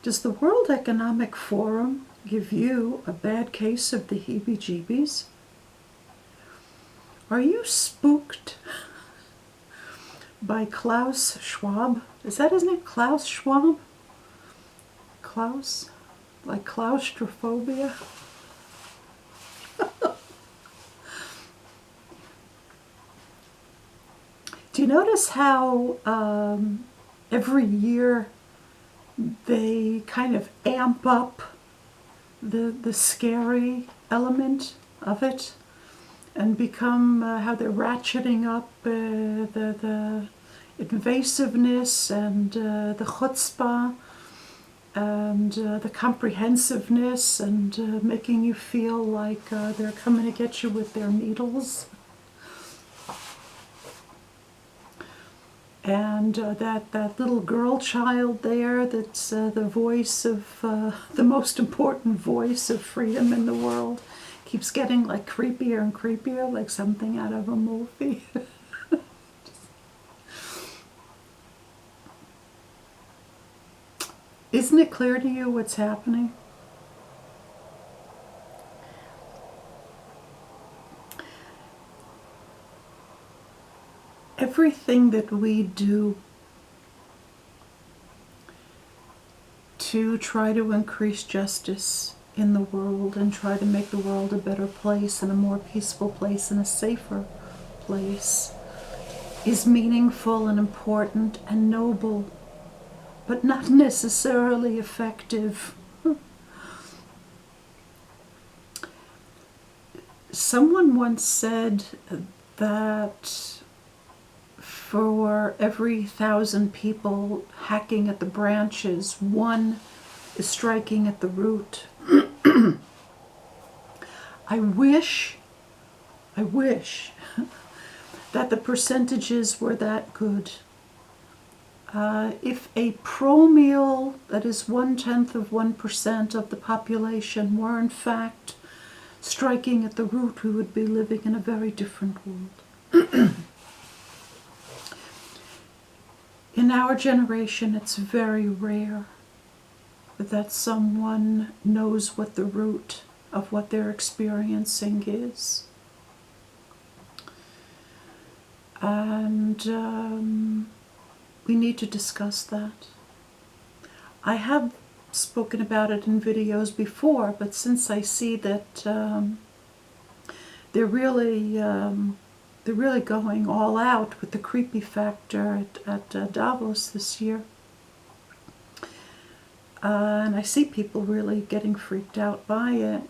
Does the World Economic Forum give you a bad case of the heebie-jeebies? Are you spooked by Klaus Schwab? Is that his name? Klaus Schwab? Klaus? Like claustrophobia? Do you notice how every year they kind of amp up the scary element of it and become how they're ratcheting up the invasiveness and the chutzpah and the comprehensiveness and making you feel like they're coming to get you with their needles. And that little girl child there that's the voice of, the most important voice of freedom in the world, keeps getting like creepier and creepier, like something out of a movie. Isn't it clear to you what's happening? Everything that we do to try to increase justice in the world and try to make the world a better place and a more peaceful place and a safer place is meaningful and important and noble, but not necessarily effective. Someone once said that for every 1,000 people hacking at the branches, one is striking at the root. I wish that the percentages were that good. If a promille, that is 0.1% of the population, were in fact striking at the root, we would be living in a very different world. In our generation, it's very rare that someone knows what the root of what they're experiencing is. And we need to discuss that. I have spoken about it in videos before, but since I see that they're really going all out with the creepy factor at Davos this year. And I see people really getting freaked out by it.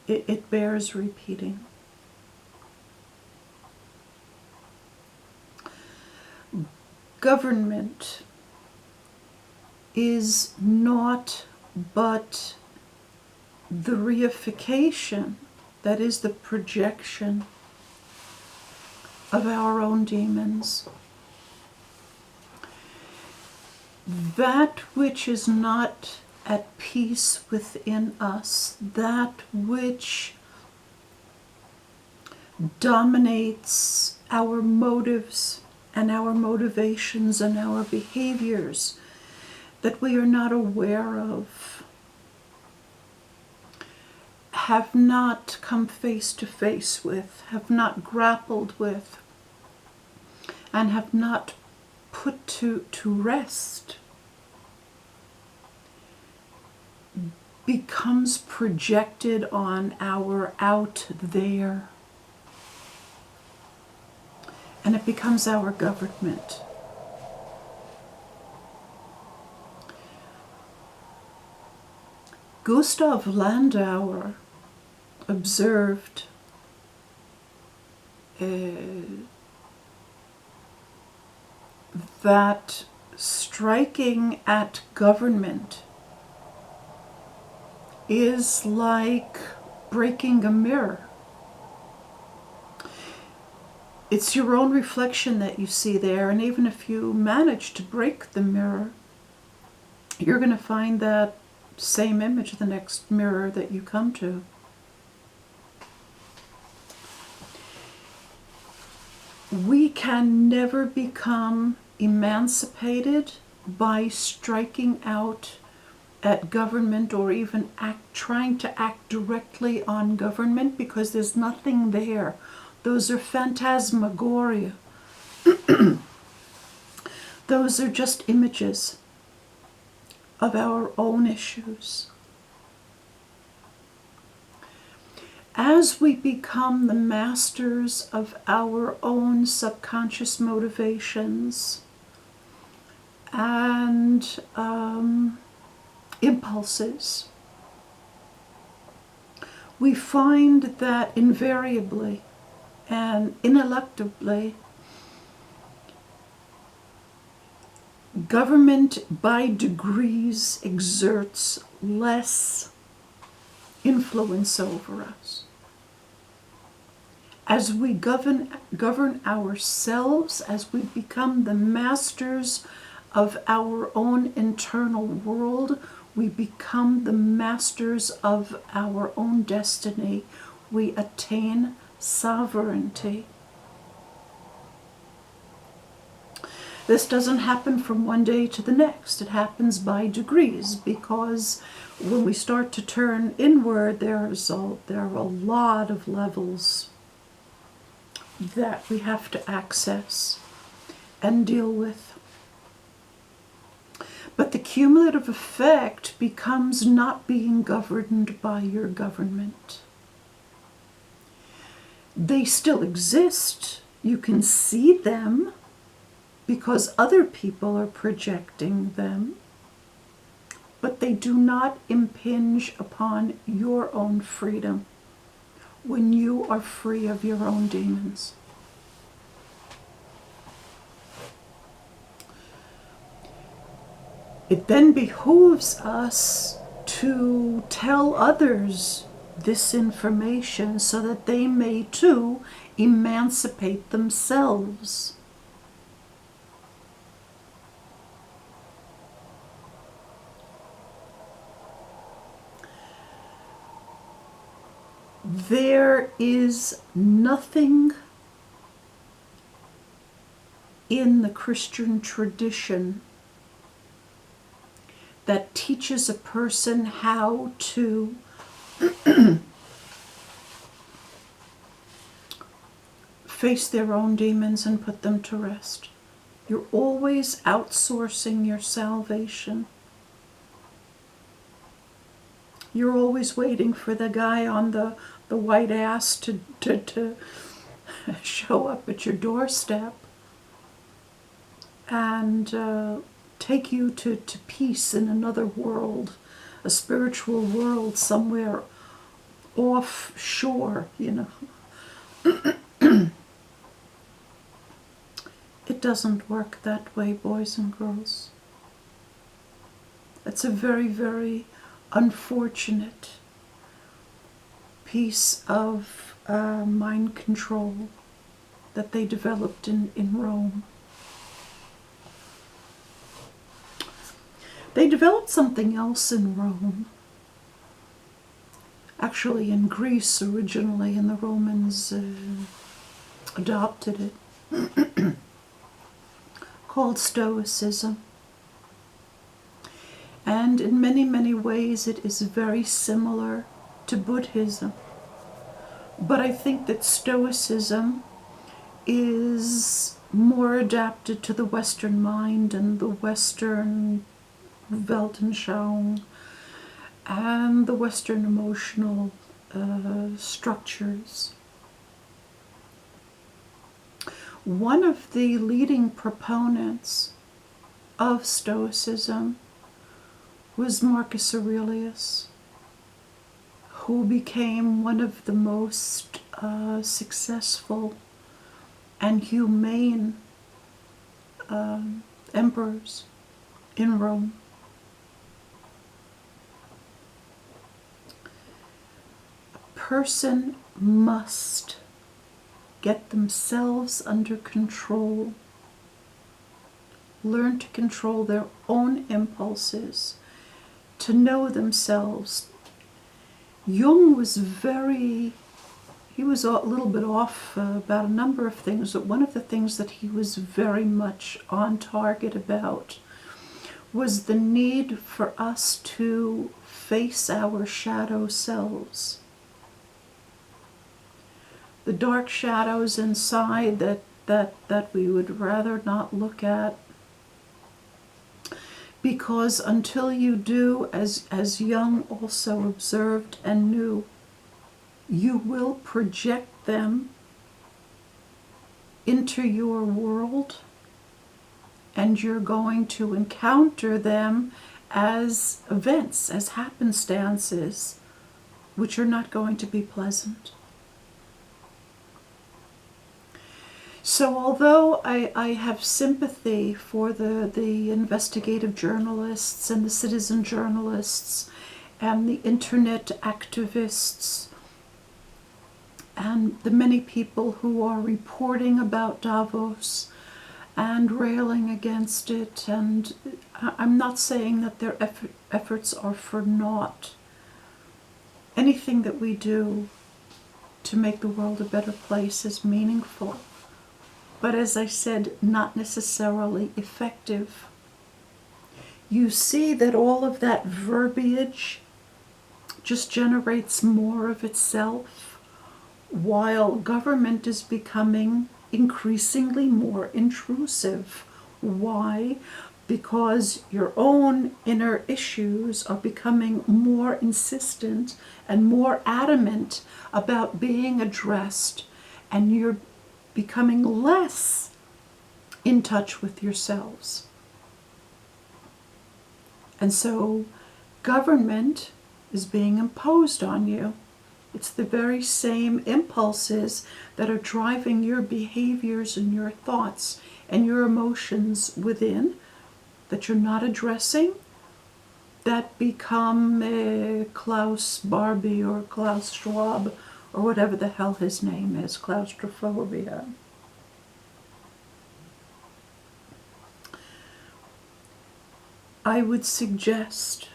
It bears repeating. Government is not but the reification, that is the projection of our own demons. That which is not at peace within us, that which dominates our motives and our motivations and our behaviors, that we are not aware of, have not come face to face with, have not grappled with, and have not put to rest, becomes projected on our out there. And it becomes our government. Gustav Landauer observed that striking at government is like breaking a mirror. It's your own reflection that you see there, and even if you manage to break the mirror, you're going to find that same image the next mirror that you come to. We can never become emancipated by striking out at government or even trying to act directly on government, because there's nothing there. Those are phantasmagoria. Those are just images of our own issues. As we become the masters of our own subconscious motivations and impulses, we find that invariably and ineluctably, government by degrees exerts less influence over us. As we govern ourselves, as we become the masters of our own internal world, we become the masters of our own destiny. We attain sovereignty. This doesn't happen from one day to the next. It happens by degrees, because when we start to turn inward, there are a lot of levels that we have to access and deal with. But the cumulative effect becomes not being governed by your government. They still exist. You can see them because other people are projecting them, but they do not impinge upon your own freedom when you are free of your own demons. It then behooves us to tell others this information so that they may too emancipate themselves. There is nothing in the Christian tradition that teaches a person how to face their own demons and put them to rest. You're always outsourcing your salvation. You're always waiting for the guy on the white ass to show up at your doorstep and take you to peace in another world, a spiritual world somewhere offshore, you know. It doesn't work that way, boys and girls. It's a very, very unfortunate piece of mind control that they developed in Rome. They developed something else in Rome, actually in Greece originally, and the Romans adopted it, called Stoicism. And in many, many ways it is very similar to Buddhism. But I think that Stoicism is more adapted to the Western mind and the Western Weltanschauung and the Western emotional structures. One of the leading proponents of Stoicism was Marcus Aurelius, who became one of the most successful and humane emperors in Rome. A person must get themselves under control, learn to control their own impulses, to know themselves. Jung was he was a little bit off about a number of things, but one of the things that he was very much on target about was the need for us to face our shadow selves. The dark shadows inside that we would rather not look at. Because until you do, as Jung also observed and knew, you will project them into your world, and you're going to encounter them as events, as happenstances, which are not going to be pleasant. So although I have sympathy for the investigative journalists and the citizen journalists and the internet activists and the many people who are reporting about Davos and railing against it, and I'm not saying that their efforts are for naught. Anything that we do to make the world a better place is meaningful. But as I said, not necessarily effective. You see that all of that verbiage just generates more of itself, while government is becoming increasingly more intrusive. Why? Because your own inner issues are becoming more insistent and more adamant about being addressed, and you're becoming less in touch with yourselves. And so government is being imposed on you. It's the very same impulses that are driving your behaviors and your thoughts and your emotions within that you're not addressing, that become Klaus Barbie or Klaus Schwab or whatever the hell his name is, claustrophobia. I would suggest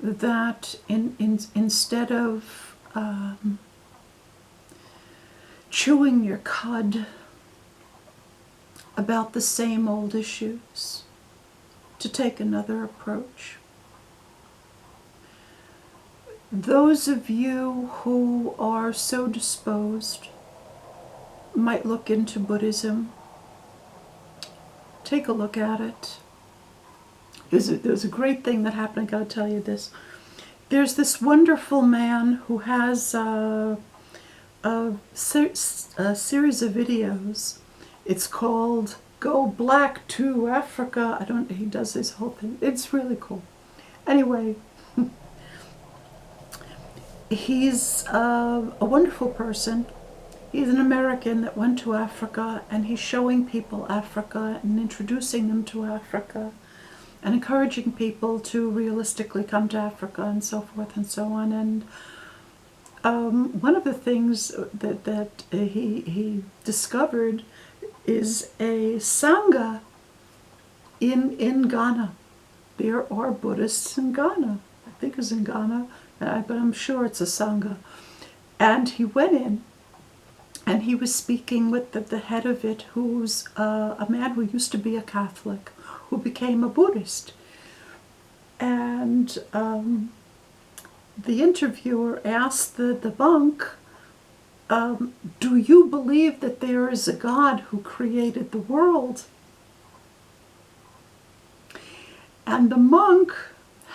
that instead of chewing your cud about the same old issues, to take another approach. Those of you who are so disposed might look into Buddhism. Take a look at it. There's a great thing that happened, I gotta tell you this. There's this wonderful man who has a series of videos. It's called Go Black to Africa. He does this whole thing. It's really cool. Anyway, he's a wonderful person. He's an American that went to Africa, and he's showing people Africa and introducing them to Africa and encouraging people to realistically come to Africa and so forth and so on. And one of the things that he discovered is a Sangha in Ghana. There are Buddhists in Ghana. I think it's in Ghana, but I'm sure it's a Sangha. And he went in, and he was speaking with the head of it, who's a man who used to be a Catholic, who became a Buddhist. And the interviewer asked the monk, do you believe that there is a God who created the world? And the monk,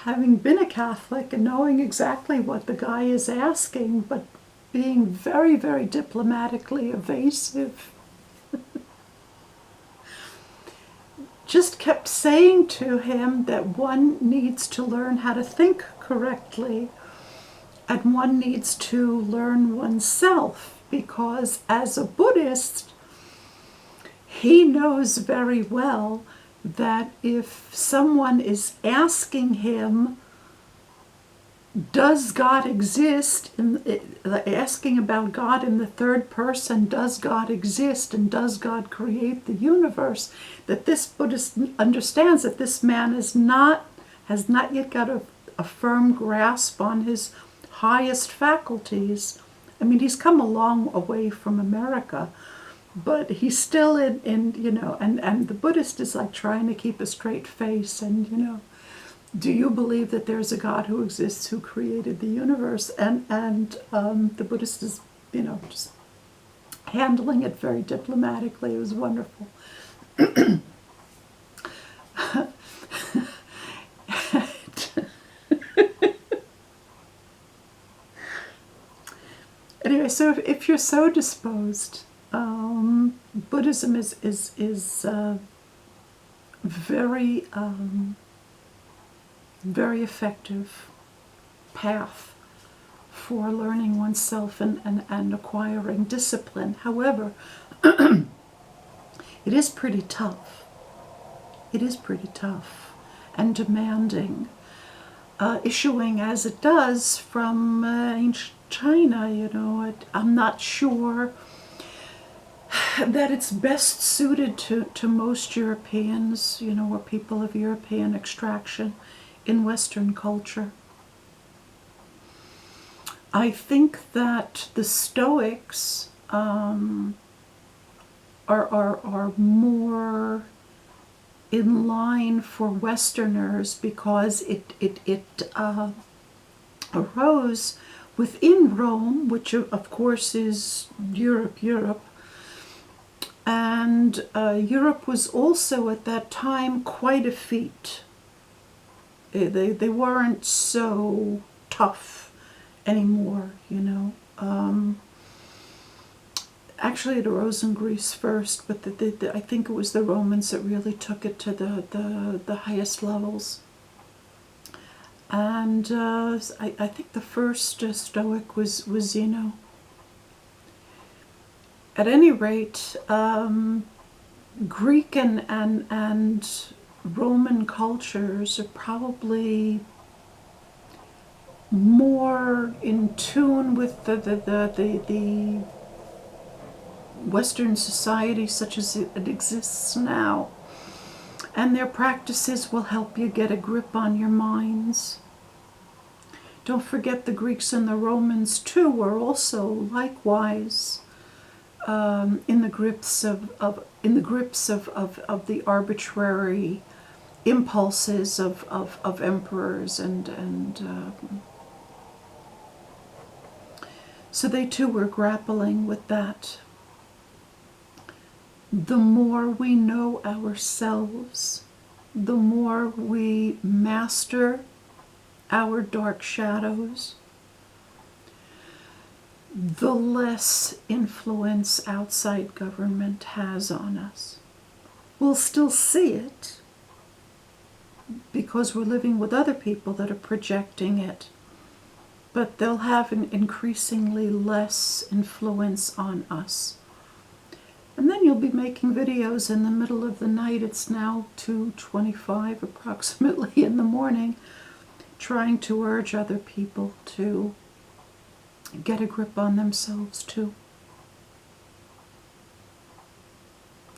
having been a Catholic and knowing exactly what the guy is asking, but being very, very diplomatically evasive, just kept saying to him that one needs to learn how to think correctly, and one needs to learn oneself, because as a Buddhist, he knows very well that if someone is asking him, does God exist, asking about God in the third person, does God exist and does God create the universe, that this Buddhist understands that this man has not yet got a firm grasp on his highest faculties. I mean, he's come a long way from America, but he's still in you know, and the Buddhist is like trying to keep a straight face, and you know, do you believe that there's a God who exists who created the universe? And the Buddhist is, you know, just handling it very diplomatically. It was wonderful. Anyway, so if you're so disposed, Buddhism is very very effective path for learning oneself and acquiring discipline. However, it is pretty tough. It is pretty tough and demanding, issuing as it does from ancient China. You know, I'm not sure that it's best suited to most Europeans, you know, or people of European extraction in Western culture. I think that the Stoics are more in line for Westerners because it arose within Rome, which of course is Europe. And Europe was also at that time quite effete. They weren't so tough anymore, you know. Actually, it arose in Greece first, but I think it was the Romans that really took it to the highest levels. And I think the first Stoic was Zeno. At any rate, Greek and Roman cultures are probably more in tune with the Western society such as it exists now. And their practices will help you get a grip on your minds. Don't forget the Greeks and the Romans too were also likewise in the grips of the arbitrary impulses of emperors and so they too were grappling with that. The more we know ourselves, the more we master our dark shadows, the less influence outside government has on us. We'll still see it because we're living with other people that are projecting it, but they'll have an increasingly less influence on us. And then you'll be making videos in the middle of the night. It's now 2:25 approximately in the morning, trying to urge other people to get a grip on themselves too.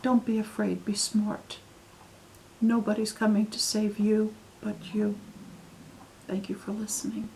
Don't be afraid, be smart. Nobody's coming to save you but you. Thank you for listening.